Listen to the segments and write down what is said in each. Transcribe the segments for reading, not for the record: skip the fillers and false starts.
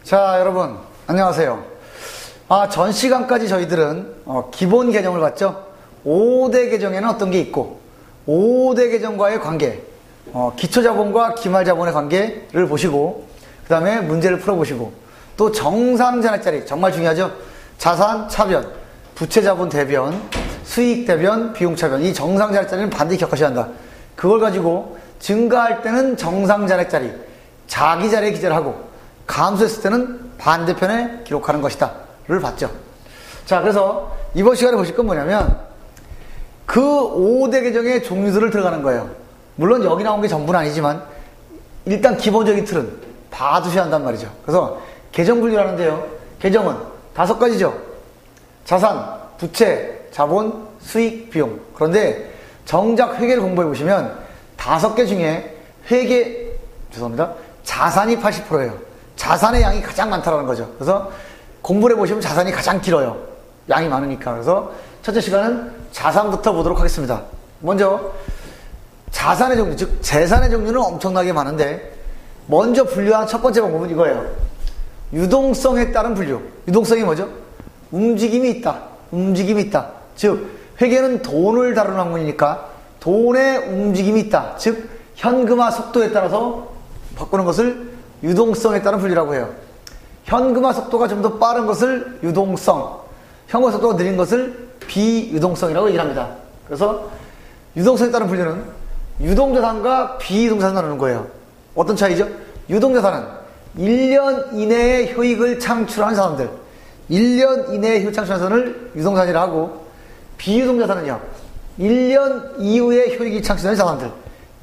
자, 여러분 안녕하세요. 전 시간까지 저희들은 기본 계정을 봤죠. 5대 계정에는 어떤 게 있고 5대 계정과의 관계, 기초자본과 기말자본의 관계를 보시고 그 다음에 문제를 풀어보시고 또 정상자산짜리 정말 중요하죠. 자산 차변, 부채자본 대변, 수익 대변, 비용 차변, 이 정상자산짜리는 반드시 기억하셔야 한다. 그걸 가지고 증가할 때는 정상자산짜리 자기 자리에 기재를 하고 감소했을 때는 반대편에 기록하는 것이다 를 봤죠. 자, 그래서 이번 시간에 보실 건 뭐냐면 그 5대 계정의 종류들을 들어가는 거예요. 물론 여기 나온 게 전부는 아니지만 일단 기본적인 틀은 봐두셔야 한단 말이죠. 그래서 계정 분류하는데요. 계정은 5가지죠. 자산, 부채, 자본, 수익, 비용. 그런데 정작 회계를 공부해 보시면 5개 중에 자산이 80%예요. 자산의 양이 가장 많다는 거죠. 그래서 공부를 해보시면 자산이 가장 길어요. 양이 많으니까. 그래서 첫째 시간은 자산부터 보도록 하겠습니다. 먼저 자산의 종류, 즉 재산의 종류는 엄청나게 많은데 먼저 분류하는 첫 번째 방법은 이거예요. 유동성에 따른 분류. 유동성이 뭐죠? 움직임이 있다. 움직임이 있다. 즉 회계는 돈을 다루는 학문이니까 돈의 움직임이 있다. 즉 현금화 속도에 따라서 바꾸는 것을 유동성에 따른 분류라고 해요. 현금화 속도가 좀 더 빠른 것을 유동성, 현금화 속도가 느린 것을 비유동성이라고 얘기를 합니다. 그래서 유동성에 따른 분류는 유동자산과 비유동자산을 나누는 거예요. 어떤 차이죠? 유동자산은 1년 이내에 효익을 창출하는 자산들, 1년 이내에 효익 창출하는 자산을 유동자산이라 하고, 비유동자산은요 1년 이후에 효익이 창출되는 자산들,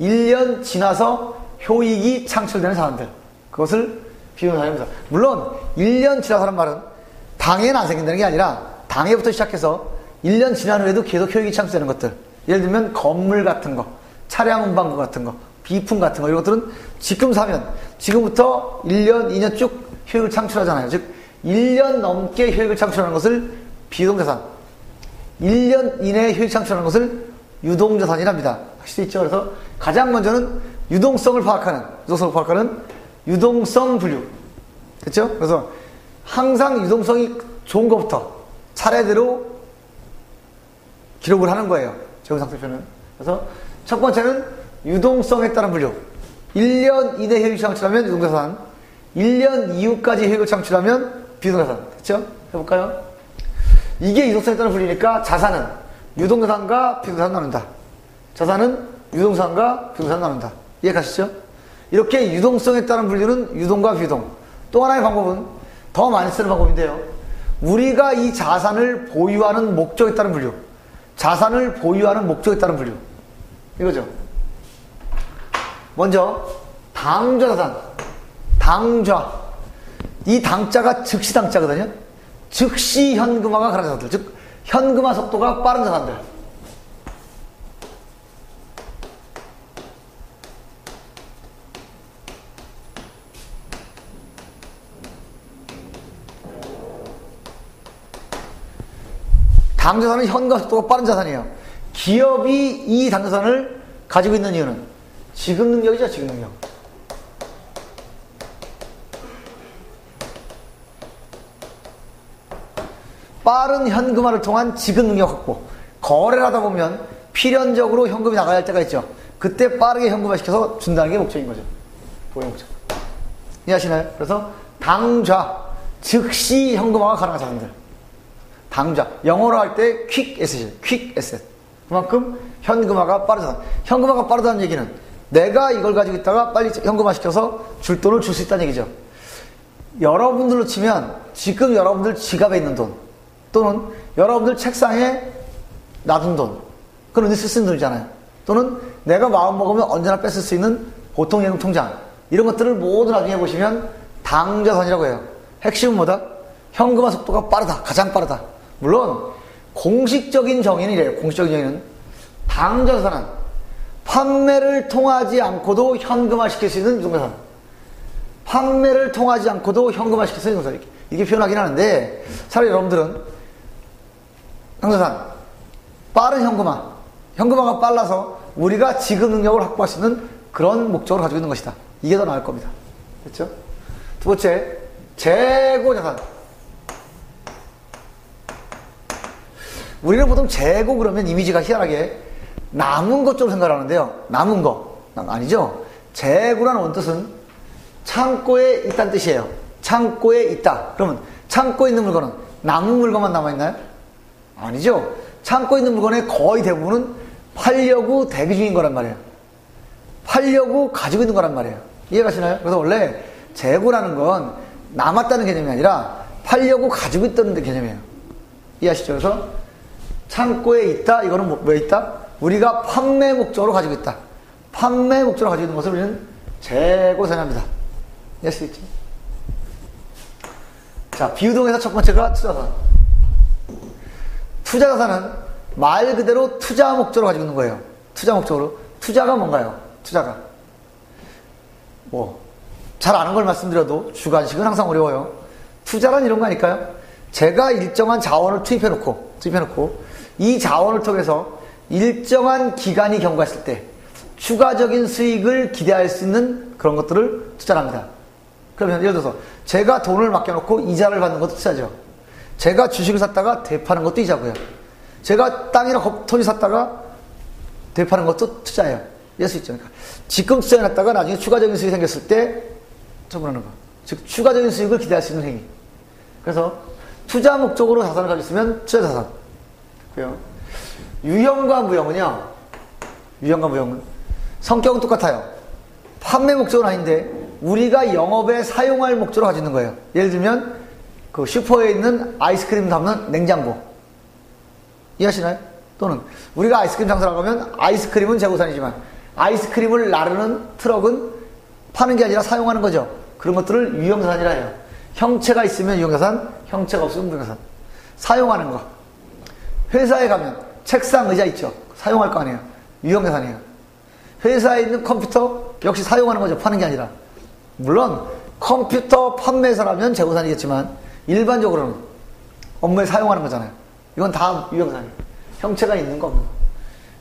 1년 지나서 효익이 창출되는 자산들, 그것을 비유동자산입니다. 물론 1년 지나서라는 말은 당해는 안 생긴다는 게 아니라 당해부터 시작해서 1년 지난 후에도 계속 효익이 창출되는 것들, 예를 들면 건물 같은 거, 차량 운반구 같은 거, 비품 같은 거, 이런 것들은 지금 사면 지금부터 1년, 2년 쭉 효익을 창출하잖아요. 즉 1년 넘게 효익을 창출하는 것을 비유동자산, 1년 이내에 효익 창출하는 것을 유동자산이랍니다. 하실 수 있죠. 그래서 가장 먼저는 유동성을 파악하는 유동성 분류. 됐죠? 그래서 항상 유동성이 좋은 것부터 차례대로 기록을 하는 거예요. 재무상태표는. 그래서 첫 번째는 유동성에 따른 분류. 1년 이내 효익 창출하면 유동자산, 1년 이후까지 효익을 창출하면 비유동자산. 됐죠? 해볼까요? 이게 유동성에 따른 분류니까 자산은 유동자산과 비유동자산 나눈다. 자산은 유동자산과 비유동자산 나눈다. 이해가시죠? 이렇게 유동성에 따른 분류는 유동과 비유동. 또 하나의 방법은 더 많이 쓰는 방법인데요. 우리가 이 자산을 보유하는 목적에 따른 분류. 자산을 보유하는 목적에 따른 분류. 이거죠. 먼저 당좌자산. 당좌. 이 당자가 즉시 당자거든요. 즉시 현금화가 가능한 자산들. 즉 현금화 속도가 빠른 자산들. 당자산은 현금화 속도가 빠른 자산이에요. 기업이 이 당자산을 가지고 있는 이유는 지급 능력이죠. 지급 능력. 빠른 현금화를 통한 지급 능력 확보. 거래를 하다 보면 필연적으로 현금이 나가야 할 때가 있죠. 그때 빠르게 현금화 시켜서 준다는 게 목적인 거죠. 보유 목적. 이해하시나요? 그래서 당좌, 즉시 현금화가 가능한 자산들. 당좌. 영어로 할 때 퀵 에셋이에요. 퀵 에셋. 그만큼 현금화가 빠르다. 현금화가 빠르다는 얘기는 내가 이걸 가지고 있다가 빨리 현금화 시켜서 줄 돈을 줄 수 있다는 얘기죠. 여러분들로 치면 지금 여러분들 지갑에 있는 돈, 또는 여러분들 책상에 놔둔 돈, 그건 언제 쓸 수 있는 돈이잖아요. 또는 내가 마음 먹으면 언제나 뺏을 수 있는 보통예금 통장, 이런 것들을 모두 나중에 보시면 당자산이라고 해요. 핵심은 뭐다? 현금화 속도가 빠르다. 가장 빠르다. 물론 공식적인 정의는 이래요. 공식적인 정의는 당자산은 판매를 통하지 않고도 현금화 시킬 수 있는 유동자산. 판매를 통하지 않고도 현금화 시킬 수 있는 유동자산. 이게 표현하긴 하는데 차라리 여러분들은 당자산, 빠른 현금화가 빨라서 우리가 지급 능력을 확보할 수 있는 그런 목적을 가지고 있는 것이다. 이게 더 나을 겁니다. 그렇죠? 두 번째, 재고 자산. 우리는 보통 재고 그러면 이미지가 희한하게 남은 것 좀 생각하는데요. 남은 거. 아니죠. 재고라는 원뜻은 창고에 있다는 뜻이에요. 창고에 있다. 그러면 창고에 있는 물건은 남은 물건만 남아있나요? 아니죠. 창고에 있는 물건의 거의 대부분은 팔려고 대기 중인 거란 말이에요. 팔려고 가지고 있는 거란 말이에요. 이해가시나요? 그래서 원래 재고라는 건 남았다는 개념이 아니라 팔려고 가지고 있다는 개념이에요. 이해하시죠? 그래서 창고에 있다. 이거는 왜 있다? 우리가 판매 목적으로 가지고 있다. 판매 목적으로 가지고 있는 것을 우리는 재고 자산합니다. 이해할 수 있죠? 자, 비유동에서 첫 번째가 투자자산. 투자자산은 말 그대로 투자 목적으로 가지고 있는 거예요. 투자 목적으로. 투자가 뭔가요? 투자가. 잘 아는 걸 말씀드려도 주관식은 항상 어려워요. 투자란 이런 거 아닐까요? 제가 일정한 자원을 투입해놓고, 이 자원을 통해서 일정한 기간이 경과했을 때 추가적인 수익을 기대할 수 있는 그런 것들을 투자합니다. 그러면 예를 들어서 제가 돈을 맡겨놓고 이자를 받는 것도 투자죠. 제가 주식을 샀다가 되파는 것도 이자고요. 제가 땅이나 토지 샀다가 되파는 것도 투자예요. 이럴 수 있죠. 그러니까 지금 투자해놨다가 나중에 추가적인 수익이 생겼을 때 처분하는 거. 즉 추가적인 수익을 기대할 수 있는 행위. 그래서 투자 목적으로 자산을 가지고 있으면 투자 자산. 유형과 무형은요. 유형과 무형은 성격은 똑같아요. 판매 목적은 아닌데 우리가 영업에 사용할 목적으로 가지고 있는 거예요. 예를 들면 그 슈퍼에 있는 아이스크림 담는 냉장고. 이해하시나요? 또는 우리가 아이스크림 장사라고 하면 아이스크림은 재고산이지만 아이스크림을 나르는 트럭은 파는 게 아니라 사용하는 거죠. 그런 것들을 유형자산이라 해요. 형체가 있으면 유형자산, 형체가 없으면 무형자산. 사용하는 거. 회사에 가면 책상, 의자 있죠. 사용할 거 아니에요. 유형자산이에요. 회사에 있는 컴퓨터 역시 사용하는 거죠. 파는 게 아니라. 물론 컴퓨터 판매사라면 재고산이겠지만 일반적으로는 업무에 사용하는 거잖아요. 이건 다 유형자산이에요. 형체가 있는 거 없는 거.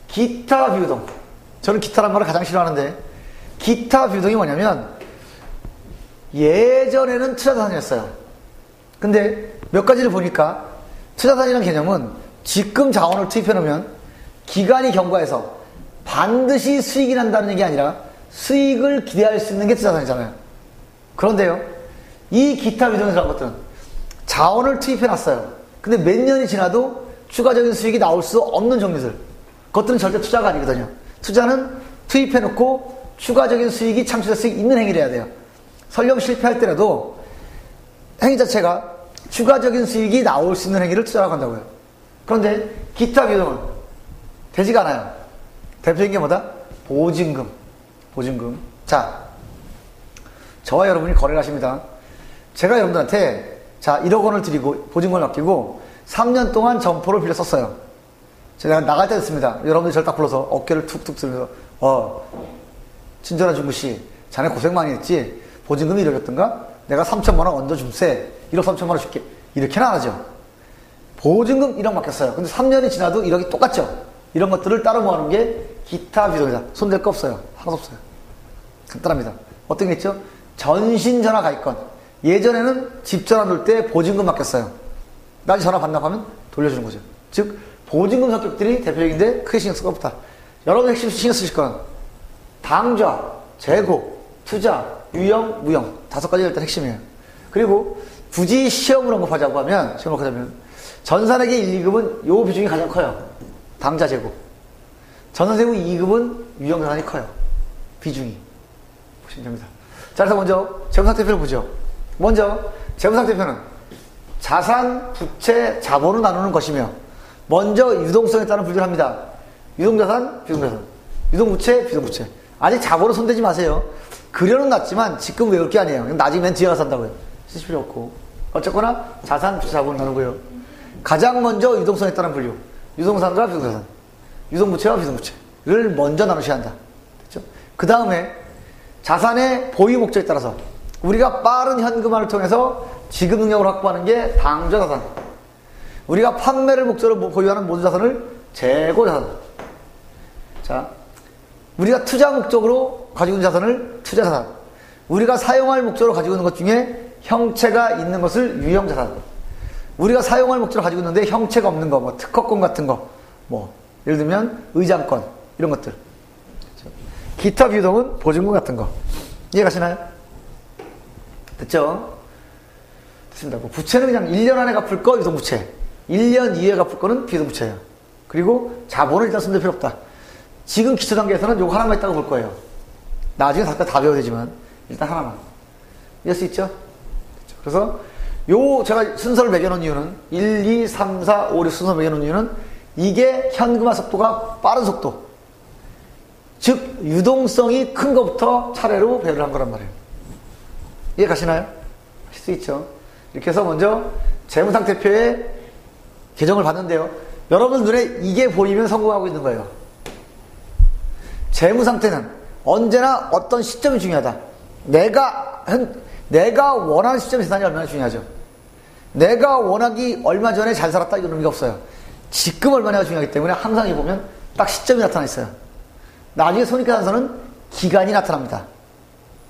기타 비유동. 저는 기타란 말을 가장 싫어하는데 기타 비유동이 뭐냐면 예전에는 투자자산이었어요. 근데 몇 가지를 보니까 투자자산이라는 개념은 지금 자원을 투입해 놓으면 기간이 경과해서 반드시 수익이 난다는 얘기 아니라 수익을 기대할 수 있는 게 투자자산이잖아요. 그런데요, 이 기타 비유동이라는 것들은 자원을 투입해 놨어요. 근데 몇 년이 지나도 추가적인 수익이 나올 수 없는 종류들. 그것들은 절대 투자가 아니거든요. 투자는 투입해 놓고 추가적인 수익이 창출될 수 있는 행위를 해야 돼요. 설령 실패할 때라도 행위 자체가 추가적인 수익이 나올 수 있는 행위를 투자라고 한다고요. 그런데 기타 비용은 되지가 않아요. 대표적인 게 뭐다? 보증금. 보증금. 자, 저와 여러분이 거래를 하십니다. 제가 여러분들한테 자 1억 원을 드리고 보증금을 맡기고 3년 동안 점포를 빌려 썼어요. 제가 나갈 때 됐습니다. 여러분들이 저를 딱 불러서 어깨를 툭툭 들면서 친절한 중구씨 자네 고생 많이 했지? 보증금이 1억이었던가? 내가 3천만 원 얹어줌세. 1억 3천만 원 줄게. 이렇게는 안 하죠. 보증금 1억 맡겼어요. 근데 3년이 지나도 1억이 똑같죠. 이런 것들을 따로 모아놓은 게 기타 비용이다. 손댈 거 없어요. 하나도 없어요. 간단합니다. 어떤 게 있죠? 전신전화 가입권. 예전에는 집 전화 놓을 때 보증금 맡겼어요. 나중에 전화 반납하면 돌려주는 거죠. 즉 보증금 성격들이 대표적인데 크게 신경 쓸 거 없다. 여러분 핵심 신경 쓰실 건 당좌, 재고, 투자, 유형, 무형 5가지가 일단 핵심이에요. 그리고 굳이 시험을 언급하자고 하면 전산회계 1, 2급은 요 비중이 가장 커요. 당좌, 재고. 전산세무 2급은 유형자산이 커요. 비중이. 보시면 됩니다. 자, 그래서 먼저 재무상태표를 보죠. 먼저 재무상태표는 자산, 부채, 자본을 나누는 것이며 먼저 유동성에 따른 분류를 합니다. 유동자산, 비동자산. 유동부채, 비동부채. 아직 자본을 손대지 마세요. 그려는 놨지만 지금 외울 게 아니에요. 나중에 맨 뒤에 가서 한다고요. 쓰실 필요 없고. 어쨌거나 자산, 부채, 자본을 나누고요. 가장 먼저 유동성에 따른 분류. 유동산과 비동자산. 유동부채와 비동부채를 먼저 나누셔야 한다. 됐죠? 그 다음에 자산의 보유 목적에 따라서 우리가 빠른 현금화를 통해서 지급 능력을 확보하는 게 당좌자산. 우리가 판매를 목적으로 보유하는 모든 자산을 재고자산. 자, 우리가 투자 목적으로 가지고 있는 자산을 투자자산. 우리가 사용할 목적으로 가지고 있는 것 중에 형체가 있는 것을 유형자산. 우리가 사용할 목적을 가지고 있는데 형체가 없는 거, 뭐 특허권 같은 거, 뭐 예를 들면 의장권 이런 것들. 기타 비유동은 보증금 같은 거. 이해가시나요? 됐죠? 됐습니다. 뭐 부채는 그냥 1년 안에 갚을 거 유동부채, 1년 이후에 갚을 거는 비유동부채예요. 그리고 자본을 일단 손댈 필요 없다. 지금 기초 단계에서는 요거 하나만 있다고 볼 거예요. 나중에 다 배워야 되지만 일단 하나만. 이해할 수 있죠? 그래서 요 제가 순서를 매겨놓은 이유는 1, 2, 3, 4, 5, 6 순서 매겨놓은 이유는 이게 현금화 속도가 빠른 속도, 즉 유동성이 큰 것부터 차례로 배열을 한 거란 말이에요. 이해 가시나요? 하실 수 있죠. 이렇게 해서 먼저 재무상태표의 개정을 봤는데요. 여러분 눈에 이게 보이면 성공하고 있는 거예요. 재무상태는 언제나 어떤 시점이 중요하다. 내가 원하는 시점의 재산이 얼마나 중요하죠. 내가 원하기 얼마 전에 잘 살았다 이런 의미가 없어요. 지금 얼마나 중요하기 때문에 항상 이 보면 딱 시점이 나타나 있어요. 나중에 손익계산서는 기간이 나타납니다.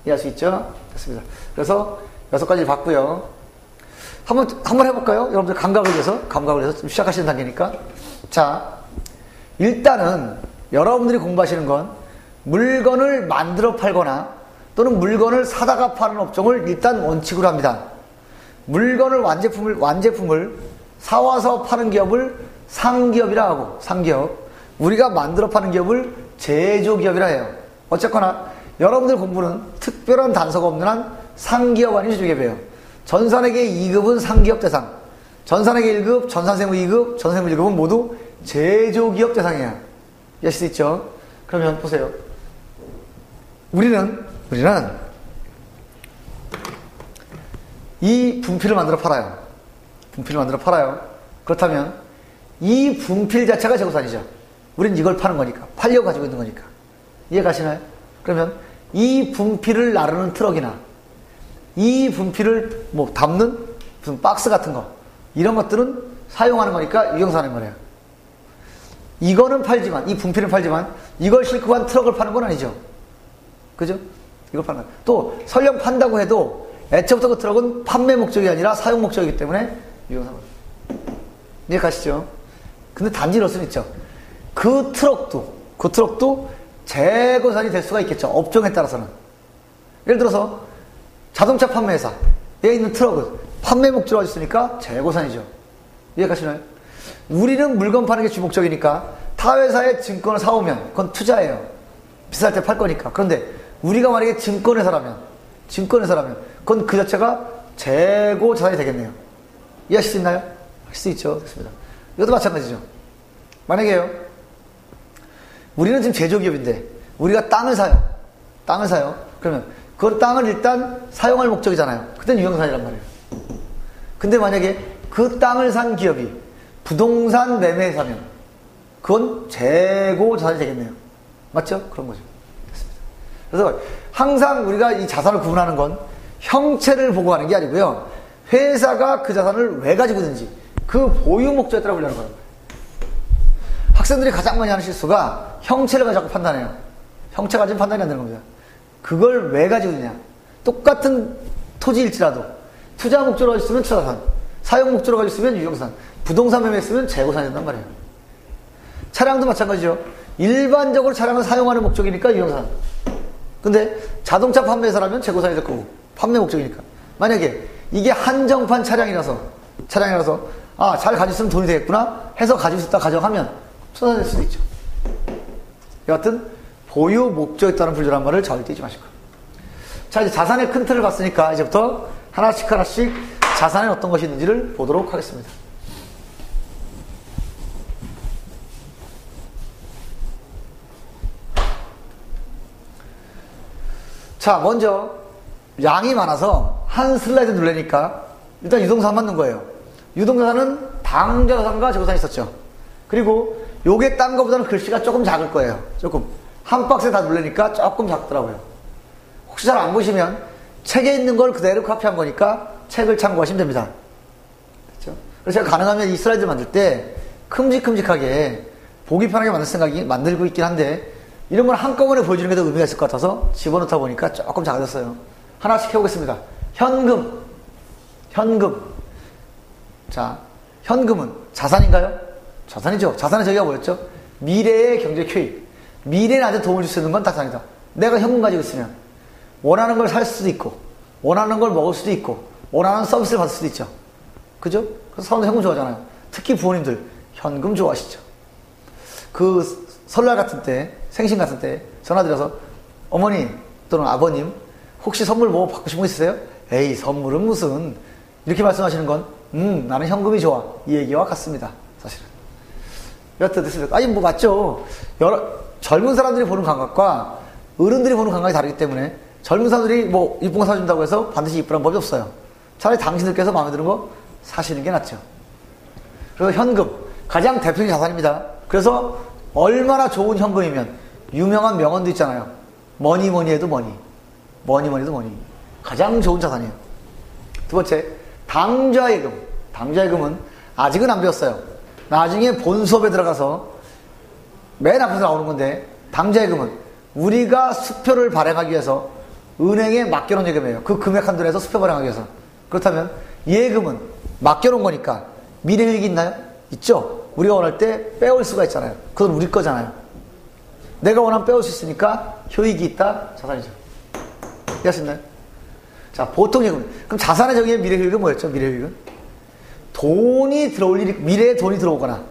이해할 수 있죠? 됐습니다. 그래서 6가지를 봤고요. 한번 해볼까요? 여러분들 감각을 위해서 좀 시작하시는 단계니까. 자, 일단은 여러분들이 공부하시는 건 물건을 만들어 팔거나 또는 물건을 사다가 파는 업종을 일단 원칙으로 합니다. 물건을 완제품을 사와서 파는 기업을 상기업이라 하고, 상기업. 우리가 만들어 파는 기업을 제조기업이라 해요. 어쨌거나 여러분들 공부는 특별한 단서가 없는 한 상기업 아닌 제조기업이에요. 전산회계 2급은 상기업 대상, 전산회계 1급, 전산세무 2급, 전산세무 1급은 모두 제조기업 대상이에요. 이해하실 수 있죠? 그러면 보세요. 우리는 이 분필을 만들어 팔아요. 그렇다면 이 분필 자체가 재고산이죠. 우리는 이걸 파는 거니까, 팔려고 가지고 있는 거니까. 이해 가시나요? 그러면 이 분필을 나르는 트럭이나 이 분필을 뭐 담는 무슨 박스 같은 거, 이런 것들은 사용하는 거니까 유형사는 거예요. 이거는 팔지만, 이 분필은 팔지만 이걸 싣고 간 트럭을 파는 건 아니죠. 그죠? 이걸 파는 거. 또 설령 판다고 해도 애초부터 그 트럭은 판매 목적이 아니라 사용 목적이기 때문에 유형사는 거예요. 이해 가시죠? 근데 단지 이럴 수는 있죠. 그 트럭도 재고산이 될 수가 있겠죠. 업종에 따라서는. 예를 들어서 자동차 판매회사에 있는 트럭은 판매 목적으로 있으니까 재고산이죠. 이해가시나요? 우리는 물건 파는 게 주목적이니까 타 회사의 증권을 사오면 그건 투자예요. 비쌀 때 팔 거니까. 그런데 우리가 만약에 증권회사라면 그건 그 자체가 재고 자산이 되겠네요. 이해하실 수 있나요? 할 수 있죠. 됐습니다. 이것도 마찬가지죠. 만약에요, 우리는 지금 제조기업인데 우리가 땅을 사요. 그러면 그 땅을 일단 사용할 목적이잖아요. 그때는 유형산이란 말이에요. 근데 만약에 그 땅을 산 기업이 부동산 매매회사면 그건 재고 자산이 되겠네요. 맞죠? 그런 거죠. 됐습니다. 그래서 항상 우리가 이 자산을 구분하는 건 형체를 보고 하는 게 아니고요. 회사가 그 자산을 왜 가지고 있는지 그 보유 목적에 따라 분류하는 거예요. 학생들이 가장 많이 하는 실수가 형체를 가지고 판단해요. 형체 가지고 판단이 안 되는 겁니다. 그걸 왜 가지고 있느냐. 똑같은 토지일지라도 투자 목적으로 가지고 있으면 투자산, 사용 목적으로 가지고 있으면 유형산, 부동산 매매 했으면 재고산이 된단 말이에요. 차량도 마찬가지죠. 일반적으로 차량을 사용하는 목적이니까 유형산. 근데 자동차 판매회사라면 재고산이 될 거고, 판매 목적이니까. 만약에 이게 한정판 차량이라서 잘 가지고 있으면 돈이 되겠구나 해서 가지고 있다 가정하면 투자가 될 수도 있죠. 여하튼 보유 목적에 따른 분류란 말을 절대 잊지 마시고. 자, 이제 자산의 큰 틀을 봤으니까 이제부터 하나씩 자산에 어떤 것이 있는지를 보도록 하겠습니다. 자, 먼저 양이 많아서 한 슬라이드 누르니까 일단 유동자산만 넣은 거예요. 유동자산은 당좌자산과 재고산이 있었죠. 그리고 요게 딴 거보다는 글씨가 조금 작을 거예요. 조금. 한 박스에 다 누르니까 조금 작더라고요. 혹시 잘 안 보시면 책에 있는 걸 그대로 카피한 거니까 책을 참고하시면 됩니다. 그렇죠? 그래서 제가 가능하면 이 슬라이드 만들 때 큼직큼직하게 보기 편하게 만들 생각이 만들고 있긴 한데 이런 걸 한꺼번에 보여주는 게 더 의미가 있을 것 같아서 집어넣다 보니까 조금 작아졌어요. 하나씩 해보겠습니다. 현금. 현금. 자, 현금은 자산인가요? 자산이죠. 자산의 저기가 뭐였죠? 미래의 경제적 효익. 미래에 나한테 도움을 줄 수 있는 건 자산이다. 내가 현금 가지고 있으면 원하는 걸 살 수도 있고, 원하는 걸 먹을 수도 있고, 원하는 서비스를 받을 수도 있죠. 그죠? 그래서 사람들 현금 좋아하잖아요. 특히 부모님들 현금 좋아하시죠. 그 설날 같은 때, 생신 같은 때 전화드려서 어머니 또는 아버님 혹시 선물 뭐 받고 싶은 거 있으세요? 에이, 선물은 무슨, 이렇게 말씀하시는 건 나는 현금이 좋아, 이 얘기와 같습니다. 사실은 여튼 됐습니다. 아니 뭐 맞죠. 젊은 사람들이 보는 감각과 어른들이 보는 감각이 다르기 때문에 젊은 사람들이 뭐 이쁜 거 사준다고 해서 반드시 이쁘란 법이 없어요. 차라리 당신들께서 마음에 드는 거 사시는 게 낫죠. 그래서 현금 가장 대표적인 자산입니다. 그래서 얼마나 좋은 현금이면 유명한 명언도 있잖아요. 뭐니 뭐니 해도 머니, 뭐니 뭐니 해도 머니. 가장 좋은 자산이에요. 두 번째, 당좌예금. 당좌예금은 아직은 안 배웠어요. 나중에 본 수업에 들어가서 맨 앞에서 나오는 건데, 당좌예금은 우리가 수표를 발행하기 위해서 은행에 맡겨놓은 예금이에요. 그 금액 한도 내에서 수표 발행하기 위해서. 그렇다면 예금은 맡겨놓은 거니까 미래이익이 있나요? 있죠. 우리가 원할 때 빼올 수가 있잖아요. 그건 우리 거잖아요. 내가 원하면 빼올 수 있으니까 효익이 있다. 자산이죠. 이해하셨나요? 자, 보통 예금. 그럼 자산의 정의의 미래효익은 뭐였죠? 미래효익은 돈이 들어올 일이, 미래에 돈이 들어오거나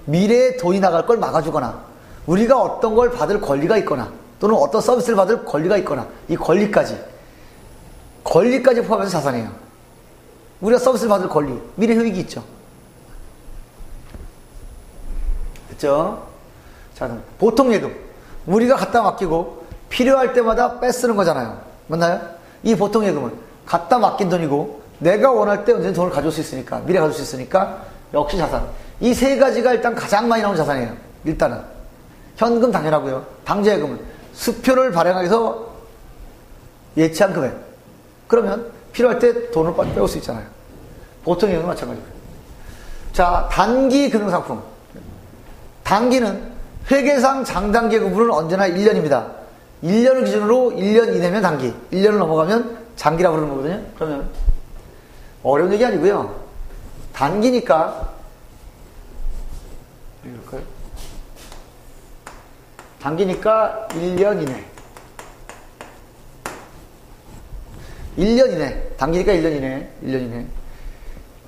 미래에 돈이 나갈 걸 막아주거나 우리가 어떤 걸 받을 권리가 있거나 또는 어떤 서비스를 받을 권리가 있거나 이 권리까지 포함해서 자산이에요. 우리가 서비스를 받을 권리, 미래효익이 있죠. 됐죠? 자, 그럼 보통 예금. 우리가 갖다 맡기고 필요할 때마다 빼쓰는 거잖아요. 맞나요? 이 보통 예금은 갖다 맡긴 돈이고 내가 원할 때 언제든 돈을 가져올 수 있으니까, 미래 가져올 수 있으니까 역시 자산. 이 세 가지가 일단 가장 많이 나오는 자산이에요. 일단은 현금 당연하고요. 당좌예금은 수표를 발행하기 위해서 예치한 금액. 그러면 필요할 때 돈을 빼올 수 있잖아요. 보통 예금은 마찬가지고요. 자, 단기 금융상품. 단기는 회계상 장단기 구분은 언제나 1년입니다. 1년을 기준으로 1년 이내면 단기, 1년을 넘어가면 장기라고 부르는 거거든요. 그러면 어려운 얘기 아니고요. 단기니까 이럴까요? 단기니까 1년 이내. 1년 이내. 단기니까 1년 이내. 1년 이내.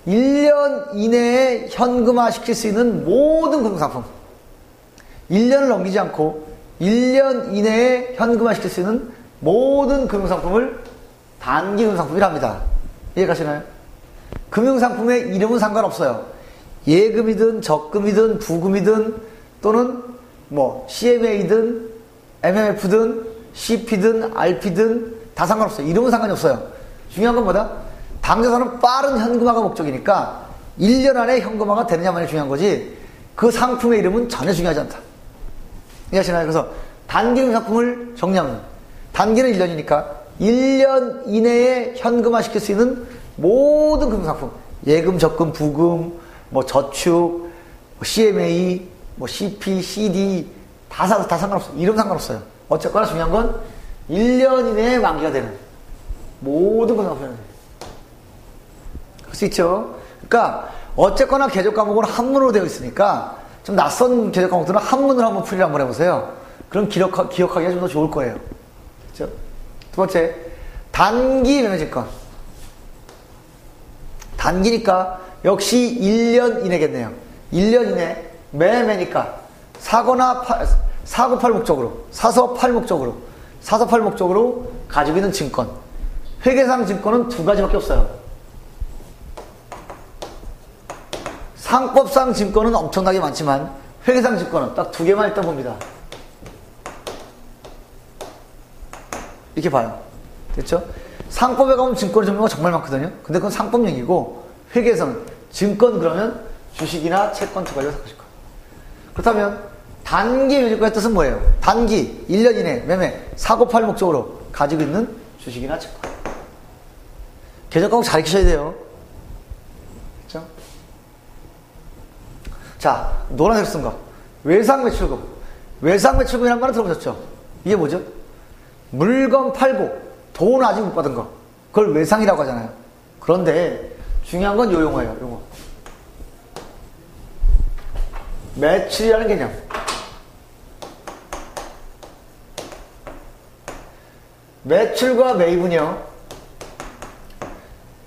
1년 이내에 현금화 시킬 수 있는 모든 금융상품. 1년을 넘기지 않고 1년 이내에 현금화 시킬 수 있는 모든 금융상품을 단기 금융상품이랍니다. 이해가시나요? 금융상품의 이름은 상관없어요. 예금이든 적금이든 부금이든 또는 뭐 CMA든 MMF든 CP든 RP든 다 상관없어요. 이름은 상관이 없어요. 중요한 건 뭐다? 당자산은 빠른 현금화가 목적이니까 1년 안에 현금화가 되느냐만이 중요한 거지 그 상품의 이름은 전혀 중요하지 않다. 이해하시나요? 그래서 단기 금융상품을 정리하면 단기는 1년이니까 1년 이내에 현금화 시킬 수 있는 모든 금융상품, 예금, 적금, 부금, 뭐 저축, 뭐 CMA, 뭐 CP, CD 다 상관없어요. 이름 상관없어요. 어쨌거나 중요한 건 1년 이내에 만기가 되는 모든 금융상품이 그럴 수 있죠. 그러니까 어쨌거나 계절 과목은 한문으로 되어 있으니까 좀 낯선 계절 과목들은 한문으로 한번 풀이를 한번 해보세요. 그럼 기억하기가 좀 더 좋을 거예요. 그렇죠? 두 번째, 단기 매매증권. 단기니까 역시 1년 이내겠네요. 1년 이내 매매니까 사고 팔 목적으로, 사서 팔 목적으로 가지고 있는 증권. 회계상 증권은 두 가지밖에 없어요. 상법상 증권은 엄청나게 많지만 회계상 증권은 딱 두 개만 일단 봅니다. 이렇게 봐요. 됐죠? 상법에 가면 증권의 종류가 정말 많거든요. 근데 그건 상법 얘기고 회계에서는 증권 그러면 주식이나 채권 두 가지가 섞어질 거예요. 그렇다면 단기 매매증권의 뜻은 뭐예요? 단기 1년 이내 매매 사고 팔 목적으로 가지고 있는 주식이나 채권. 계절 과목 잘 익히셔야 돼요. 그렇죠? 자, 노란색 쓴 거. 외상매출금. 외상매출금이라는 말은 들어보셨죠? 이게 뭐죠? 물건 팔고 돈 아직 못 받은 거. 그걸 외상이라고 하잖아요. 그런데 중요한 건 요 용어예요. 용어. 매출이라는 개념. 매출과 매입은요,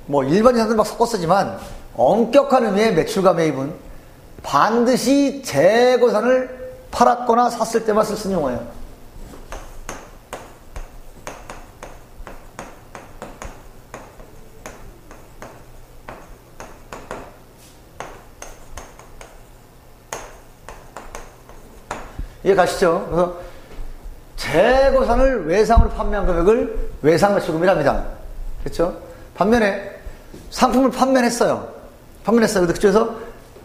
뭐 일반인들 막 섞어 쓰지만 엄격한 의미의 매출과 매입은 반드시 재고산을 팔았거나 샀을 때만 쓸 수 있는 용어예요. 이해 가시죠? 그래서 재고산을 외상으로 판매한 금액을 외상매출금이랍니다. 그렇죠? 반면에 상품을 판매했어요. 근데 그쪽에서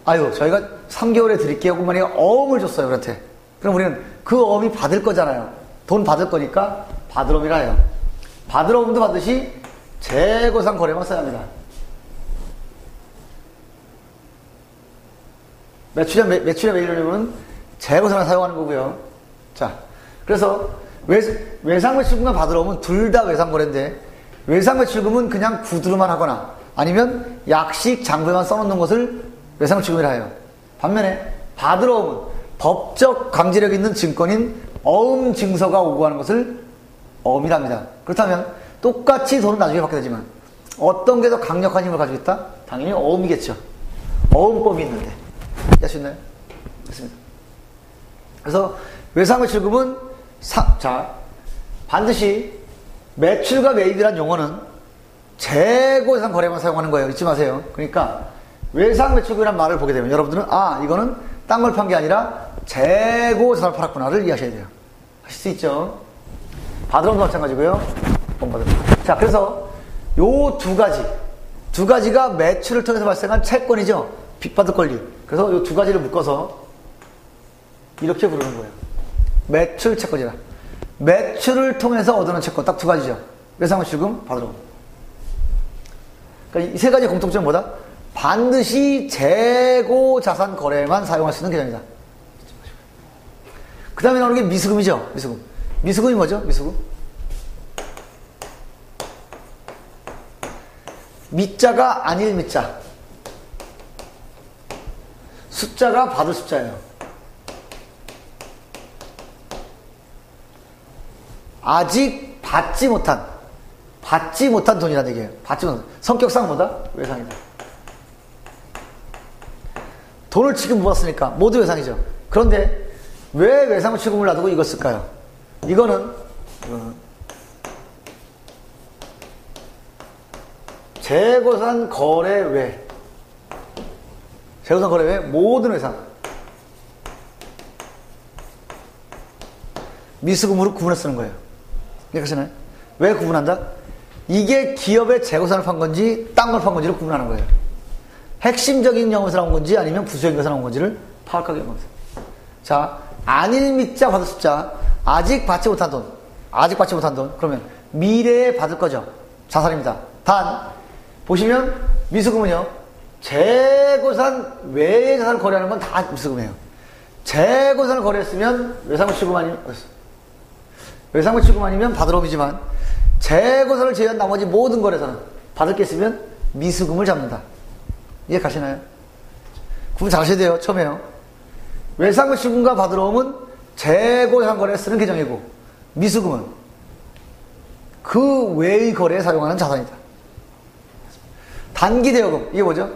아유 저희가 3개월에 드릴게요 하고 만약에 어음을 줬어요 그한테. 그럼 우리는 그 어음이 받을 거잖아요. 돈 받을 거니까 받으러움이라 해요. 받으러움도 반드시 재고산 거래만 써야 합니다. 매출의 매입료는 재고산을 사용하는 거고요. 자, 그래서 외상매출금과 받으러움은 둘 다 외상거래인데, 외상매출금은 그냥 구두로만 하거나 아니면 약식 장부에만 써놓는 것을 외상매출금이라 해요. 반면에 받으러움은 법적 강제력 있는 증권인 어음 증서가 오고 하는 것을 어음이랍니다. 그렇다면 똑같이 돈은 나중에 받게 되지만 어떤 게 더 강력한 힘을 가지고 있다? 당연히 어음이겠죠. 어음법이 있는데. 이해할 수 있나요? 됐습니다. 그래서 외상매출금은 반드시 매출과 매입이란 용어는 재고상 거래만 사용하는 거예요. 잊지 마세요. 그러니까 외상매출금이라는 말을 보게 되면 여러분들은 이거는 딴 걸 판 게 아니라 재고상을 팔았구나를 이해하셔야 돼요. 하실 수 있죠. 받으러도 마찬가지고요. 자, 그래서 요 두 가지가 매출을 통해서 발생한 채권이죠. 빚받을 권리. 그래서 요 두 가지를 묶어서 이렇게 부르는 거예요. 매출 채권이라. 매출을 통해서 얻어낸 채권 딱 두 가지죠. 외상매출금, 받으러움. 그러니까 이 세 가지 공통점은 뭐다? 반드시 재고 자산 거래만 사용할 수 있는 개념이다. 그 다음에 나오는 게 미수금이죠. 미수금이 뭐죠? 미수금. 미자가 아닐 미자. 숫자가 받을 숫자예요. 아직 받지 못한 돈이라는 얘기예요. 받지 못한. 성격상 뭐다? 외상이다. 돈을 지금 못 받았으니까 모두 외상이죠. 그런데 왜 외상매출금을 놔두고 이걸 쓸까요? 이거는 재고산 거래 외 모든 외상 미수금으로 구분해 쓰는 거예요. 이해가시나요? 왜 구분한다? 이게 기업의 재고산을 판 건지 딴 걸 판 건지를 구분하는 거예요. 핵심적인 영업에서 나온 건지 아니면 부수적인 것에서 나온 건지를 파악하기 위한 겁니다. 자, 안일 밑자 받을 숫자, 아직 받지 못한 돈. 그러면 미래에 받을 거죠. 자산입니다. 단 보시면 미수금은요, 재고산 외의 자산을 거래하는 건 다 미수금이에요. 재고산을 거래했으면 외상매출금 아니면 받으러움이지만 재고산을 제외한 나머지 모든 거래에서는 받을 게 있으면 미수금을 잡는다. 이해 가시나요? 구분 잘 하셔야 돼요. 처음에요. 외상매출금과 받으러움은 재고산 거래에 쓰는 계정이고, 미수금은 그 외의 거래에 사용하는 자산이다. 단기 대여금, 이게 뭐죠?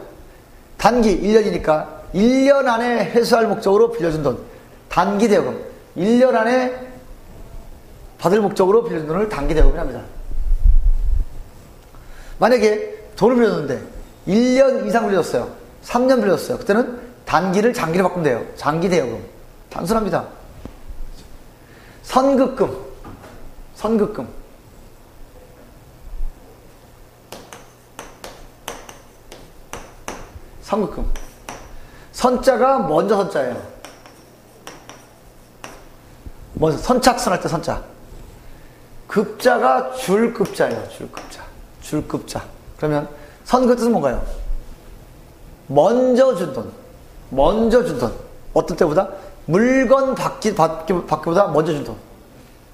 단기 1년이니까 1년 안에 회수할 목적으로 빌려준 돈. 단기 대여금. 1년 안에 받을 목적으로 빌려준 돈을 단기 대여금이라 합니다. 만약에 돈을 빌려줬는데 1년 이상 빌려줬어요. 3년 빌려줬어요. 그때는 단기를 장기로 바꾸면 돼요. 장기 대여금. 단순합니다. 선급금. 선자가 먼저 선자예요. 먼저 선착순 할 때 선자. 급자가 줄급자예요. 줄급자. 그러면 선급 뜻은 뭔가요? 먼저 준 돈. 어떤 때보다? 물건 받기보다 먼저 준 돈.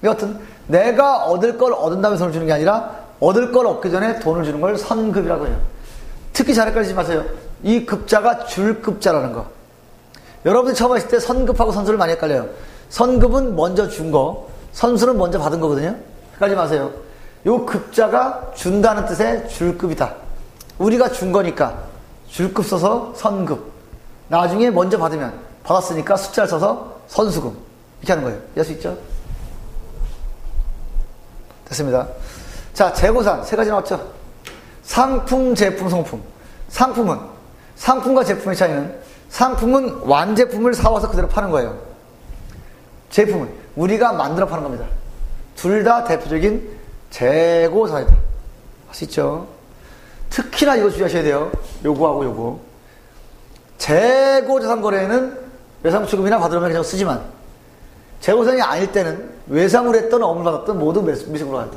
여하튼 내가 얻을 걸 얻은 다음에 돈을 주는 게 아니라 얻을 걸 얻기 전에 돈을 주는 걸 선급이라고 해요. 특히 잘 헷갈리지 마세요. 이 급자가 줄급자라는 거. 여러분이 처음 하실 때 선급하고 선수를 많이 헷갈려요. 선급은 먼저 준 거, 선수는 먼저 받은 거거든요. 헷갈리지 마세요. 요 급자가 준다는 뜻의 줄급이다. 우리가 준 거니까 줄급 써서 선급. 나중에 먼저 받았으니까 숫자를 써서 선수금. 이렇게 하는 거예요. 이해할 수 있죠? 됐습니다. 자, 재고산 세 가지 나왔죠? 상품, 제품, 성품. 상품과 제품의 차이는 상품은 완제품을 사와서 그대로 파는 거예요. 제품은 우리가 만들어 파는 겁니다. 둘 다 대표적인 재고산이다. 할 수 있죠? 특히나 이거 주의하셔야 돼요. 요거하고 요거. 재고자산 거래에는 외상보충금이나 받으려면 그냥 쓰지만 재고산이 아닐 때는 외상으로 했던 업무를 받았던 모두 미승으로 한다.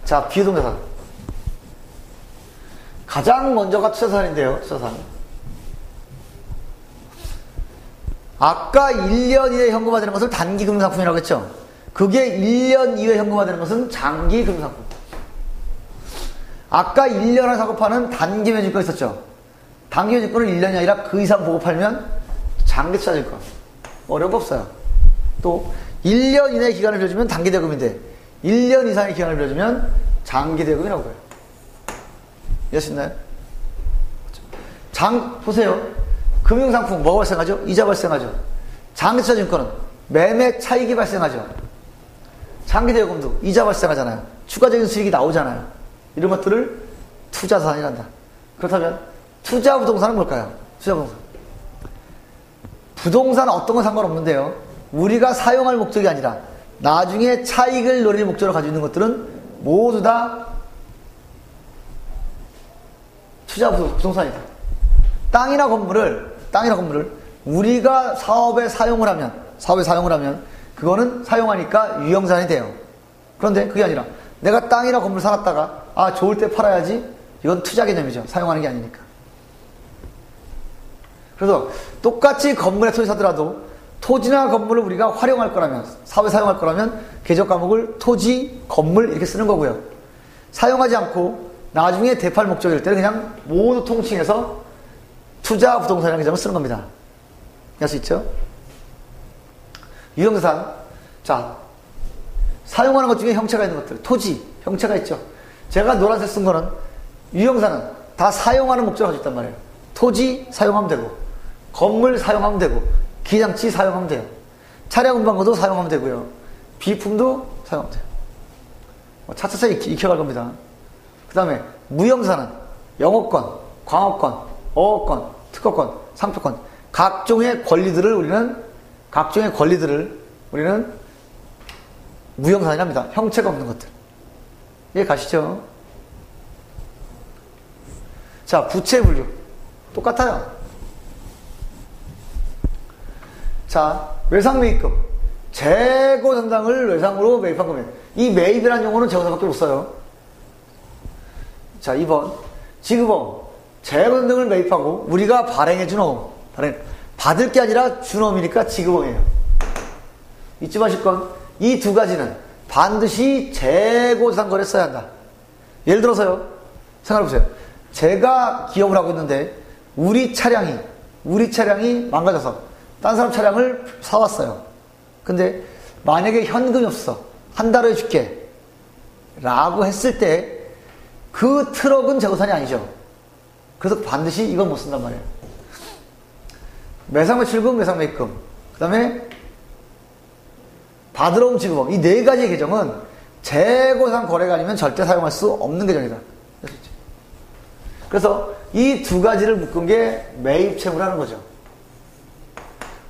자, 비유동자산. 가장 먼저가 투자산인데요. 투자산. 아까 1년 이내에 현금화되는 것을 단기금융상품이라고 했죠. 그게 1년 이후에 현금화되는 것은 장기금융상품. 아까 1년을 사고 파는 단기매집권 있었죠. 단기매집권은 1년이 아니라 그 이상 보고 팔면 장기투자증권. 어려운 거 없어요. 또 1년 이내의 기간을 빌려주면 단기대금인데 1년 이상의 기간을 빌려주면 장기대금이라고 해요. 이해할 수 있나요? 보세요. 금융상품 뭐가 발생하죠? 이자 발생하죠. 장기투자증권은 매매 차익이 발생하죠. 장기대금도 이자 발생하잖아요. 추가적인 수익이 나오잖아요. 이런 것들을 투자자산이란다. 그렇다면 투자부동산은 뭘까요? 투자부동산. 부동산 어떤 건 상관없는데요. 우리가 사용할 목적이 아니라 나중에 차익을 노릴 목적으로 가지고 있는 것들은 모두 다 투자부동산이다. 땅이나 건물을 우리가 사업에 사용을 하면 그거는 사용하니까 유형자산이 돼요. 그런데 그게 아니라 내가 땅이나 건물 사놨다가 좋을 때 팔아야지. 이건 투자 개념이죠. 사용하는 게 아니니까. 그래서 똑같이 건물에 토지 사더라도 토지나 건물을 우리가 활용할 거라면, 사업에 사용할 거라면 계적 과목을 토지, 건물 이렇게 쓰는 거고요. 사용하지 않고 나중에 대팔 목적일 때는 그냥 모두 통칭해서 투자 부동산이라는 개념을 쓰는 겁니다. 이해할 수 있죠? 유형자산. 자, 사용하는 것 중에 형체가 있는 것들. 토지, 형체가 있죠. 제가 노란색 쓴 거는 유형자산은 다 사용하는 목적을 가지고 있단 말이에요. 토지 사용하면 되고, 건물 사용하면 되고, 기장치 사용하면 돼요. 차량 운반거도 사용하면 되고요. 비품도 사용하면 돼요. 차차차 익혀갈 겁니다. 그 다음에 무형자산은 영업권, 광업권, 어업권, 특허권, 상표권, 각종의 권리들을 우리는 무형자산이랍니다. 형체가 없는 것들. 이해 가시죠? 자, 부채 분류. 똑같아요. 자, 외상매입금. 재고 담당을 외상으로 매입한 금액. 이 매입이라는 용어는 재고상밖에 못 써요. 자, 2번. 지급어음. 재고 등을 매입하고 우리가 발행해준 어음. 받을 게 아니라 준 어음이니까 지급어음이에요. 잊지 마실 건 이 두 가지는 반드시 재고자산 거래에 써야 한다. 예를 들어서요. 생각해보세요. 제가 기업을 하고 있는데 우리 차량이 망가져서 딴 사람 차량을 사왔어요. 근데 만약에 현금이 없어. 한 달에 줄게. 라고 했을 때 그 트럭은 재고산이 아니죠. 그래서 반드시 이건 못 쓴단 말이에요. 매상매출금, 매상매입금. 그 다음에 받으러 온 지급어음. 이 네 가지의 계정은 재고산 거래가 아니면 절대 사용할 수 없는 계정이다. 그래서 이 두 가지를 묶은 게 매입채무라는 거죠.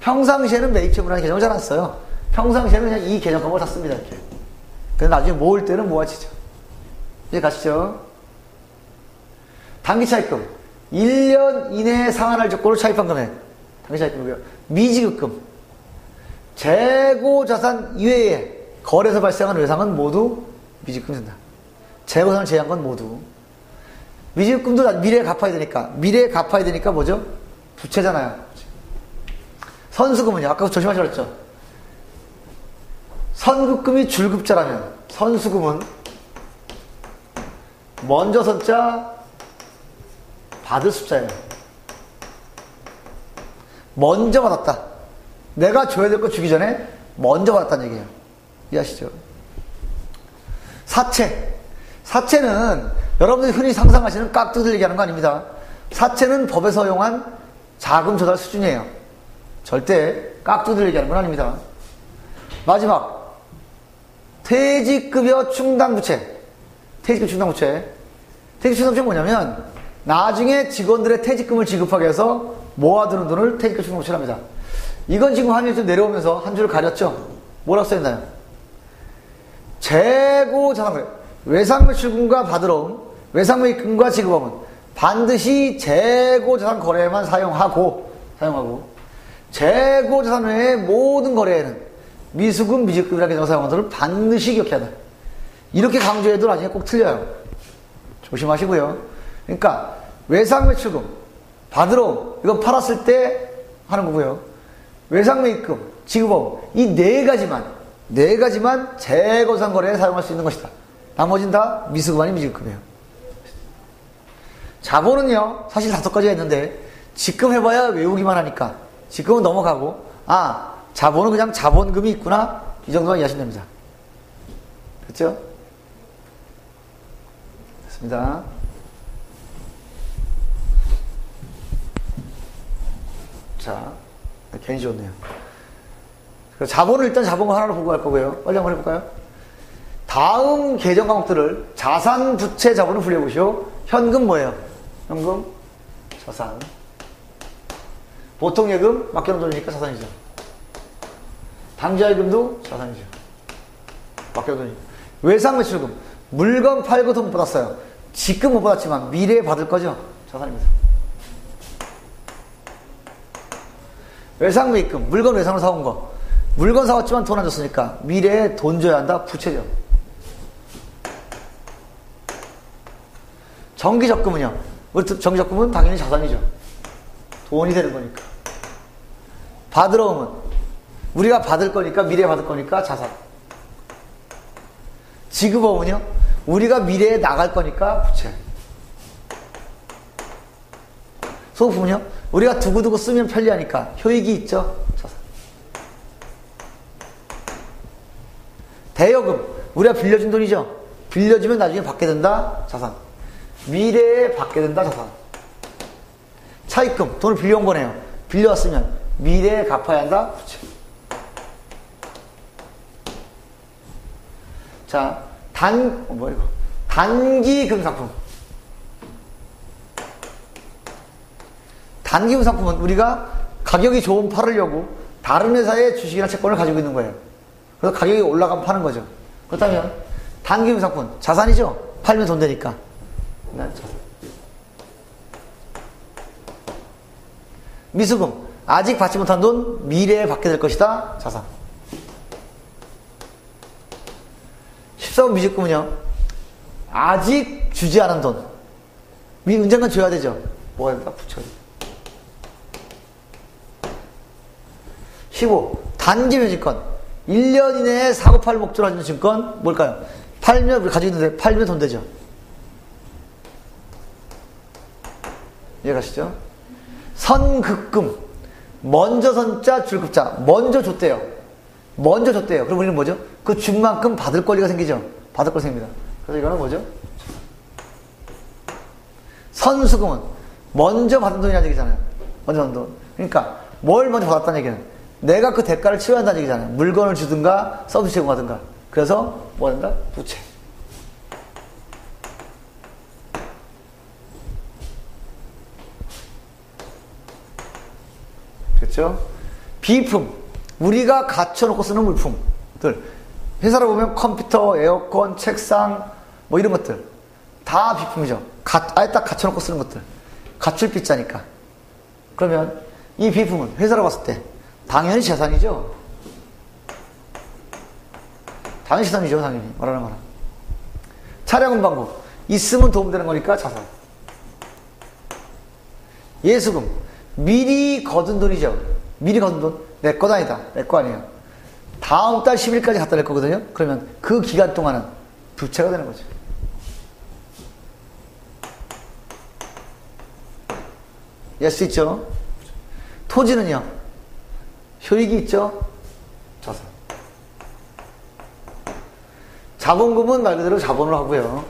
평상시에는 매입채무라는 개정을 잘 안 써요. 평상시에는 그냥 이 개정 과목을 다 씁니다. 이렇게. 근데 나중에 모을 때는 모아지죠. 이제 가시죠. 단기차입금. 1년 이내에 상환할 조건으로 차입한 금액. 단기차입금이고요. 미지급금. 재고자산 이외에 거래에서 발생한 외상은 모두 미지급금이 된다. 재고자산을 제외한 건 모두. 미지급금도 미래에 갚아야 되니까 뭐죠? 부채잖아요. 선수금은요. 아까 조심하시라 그랬죠. 선급금이 줄급자라면 선수금은 먼저 선자 받을 숫자예요. 먼저 받았다. 내가 줘야 될 거 주기 전에 먼저 받았다는 얘기예요. 이해하시죠? 사채. 사채는 여러분들이 흔히 상상하시는 깍두기를 얘기하는 거 아닙니다. 사채는 법에서 허용한 자금 조달 수준이에요. 절대 깍두기를 얘기하는 건 아닙니다. 마지막, 퇴직급여 충당부채. 퇴직급 충당부채. 퇴직급 충당부채는 뭐냐면 나중에 직원들의 퇴직금을 지급하기 위해서 모아두는 돈을 퇴직급 충당부채를 합니다. 이건 지금 환율이 좀 내려오면서 한 줄을 가렸죠. 뭐라고 써있나요? 재고 자산거래. 외상매출금과 받으러옴, 외상매입금과 지급함은 반드시 재고 자산 거래에만 사용하고 재고 자산 외의 모든 거래에는 미수금, 미지급이라는 계정을 사용하는 것을 반드시 기억해야 돼. 이렇게 강조해도 나중에 꼭 틀려요. 조심하시고요. 그러니까 외상매출금, 받으러옴, 이건 팔았을 때 하는 거고요. 외상매입금, 지급함, 이 네 가지만 재고 자산 거래에 사용할 수 있는 것이다. 나머지는 다 미수금 아닌 미지급이에요. 자본은요, 사실 5가지가 있는데, 지금 해봐야 외우기만 하니까, 지금은 넘어가고, 자본은 그냥 자본금이 있구나, 이 정도만 이해하시면 됩니다. 그렇죠? 됐습니다. 자, 괜히 좋네요. 자본을 일단 자본금 하나로 보고 갈 거고요. 빨리 한번 해볼까요? 다음 계정 과목들을 자산, 부채, 자본을 분류해보시오. 현금 뭐예요? 현금, 자산. 보통 예금, 맡겨놓은 돈이니까 자산이죠. 당좌예금도 자산이죠. 맡겨놓은 돈이니까. 외상매출금, 물건 팔고 돈 받았어요. 지금 못 받았지만 미래에 받을 거죠? 자산입니다. 외상매입금, 물건 외상으로 사온 거. 물건 사왔지만 돈 안 줬으니까 미래에 돈 줘야 한다? 부채죠. 정기적금은요? 정기적금은 당연히 자산이죠. 돈이 되는 거니까. 받으러오면 우리가 받을 거니까, 미래에 받을 거니까 자산. 지급어음은요? 우리가 미래에 나갈 거니까 부채. 소득품은요? 우리가 두고두고 쓰면 편리하니까 효익이 있죠? 자산. 대여금, 우리가 빌려준 돈이죠? 빌려주면 나중에 받게 된다? 자산. 미래에 받게 된다? 자산. 차입금, 돈을 빌려온 거네요. 빌려왔으면 미래에 갚아야 한다? 부채. 자, 단기금상품. 단기금상품은 우리가 가격이 좋으면 팔으려고 다른 회사의 주식이나 채권을 가지고 있는 거예요. 그래서 가격이 올라가면 파는 거죠. 그렇다면 단기금상품, 자산이죠? 팔면 돈 되니까. 미수금, 아직 받지 못한 돈, 미래에 받게 될 것이다. 자산. 14번 미지급은요, 아직 주지 않은 돈. 언젠간 줘야 되죠. 뭐가 된다? 부채. 15. 단기 매집권. 1년 이내에 사고 팔 목적으로 가지는 증권, 뭘까요? 팔면, 우리 가지고 있는데, 팔면 돈 되죠. 이해가시죠? 선급금. 먼저 선자, 줄급자. 먼저 줬대요. 그럼 우리는 뭐죠? 그 준 만큼 받을 권리가 생기죠. 받을 권리 생깁니다. 그래서 이거는 뭐죠? 선수금은 먼저 받은 돈이라는 얘기잖아요. 먼저 받은 돈. 그러니까 뭘 먼저 받았다는 얘기는 내가 그 대가를 치러야 한다는 얘기잖아요. 물건을 주든가 서비스 제공하든가. 그래서 뭐 한다? 부채. 그렇죠? 비품. 우리가 갖춰놓고 쓰는 물품들. 회사로 보면 컴퓨터, 에어컨, 책상, 뭐 이런 것들. 다 비품이죠. 아예 딱 갖춰놓고 쓰는 것들. 갖출 빚자니까. 그러면 이 비품은 회사로 봤을 때 당연히 재산이죠. 당연히 재산이죠, 당연히. 말하는 거는. 차량은 방법. 있으면 도움되는 거니까 자산. 예수금. 미리 거둔 돈이죠. 미리 거둔 돈. 내 거도 아니다. 내 거 아니에요. 다음 달 10일까지 갖다 낼 거거든요. 그러면 그 기간 동안은 부채가 되는 거죠. 이해할 수 있죠? 토지는요? 효익이 있죠? 자산. 자본금은 말 그대로 자본으로 하고요.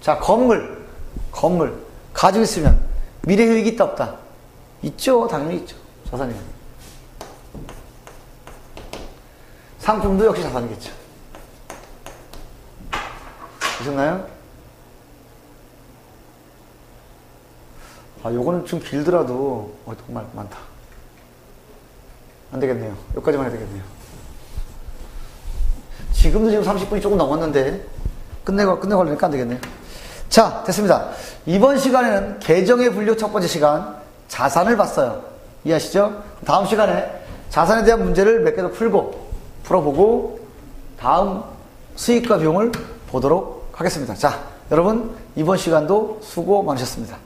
자, 건물. 가지고 있으면 미래 효익이 있다, 없다? 있죠. 당연히 있죠. 자산이에요. 상품도 역시 자산이겠죠. 보셨나요? 아, 요거는 좀 길더라도, 정말 많다. 안 되겠네요. 여기까지만 해야 되겠네요. 지금도 지금 30분이 조금 넘었는데, 끝내고 하려니까 안 되겠네요. 자, 됐습니다. 이번 시간에는 계정의 분류 첫 번째 시간, 자산을 봤어요. 이해하시죠? 다음 시간에 자산에 대한 문제를 몇 개 더 풀어보고, 다음 수익과 비용을 보도록 하겠습니다. 자, 여러분, 이번 시간도 수고 많으셨습니다.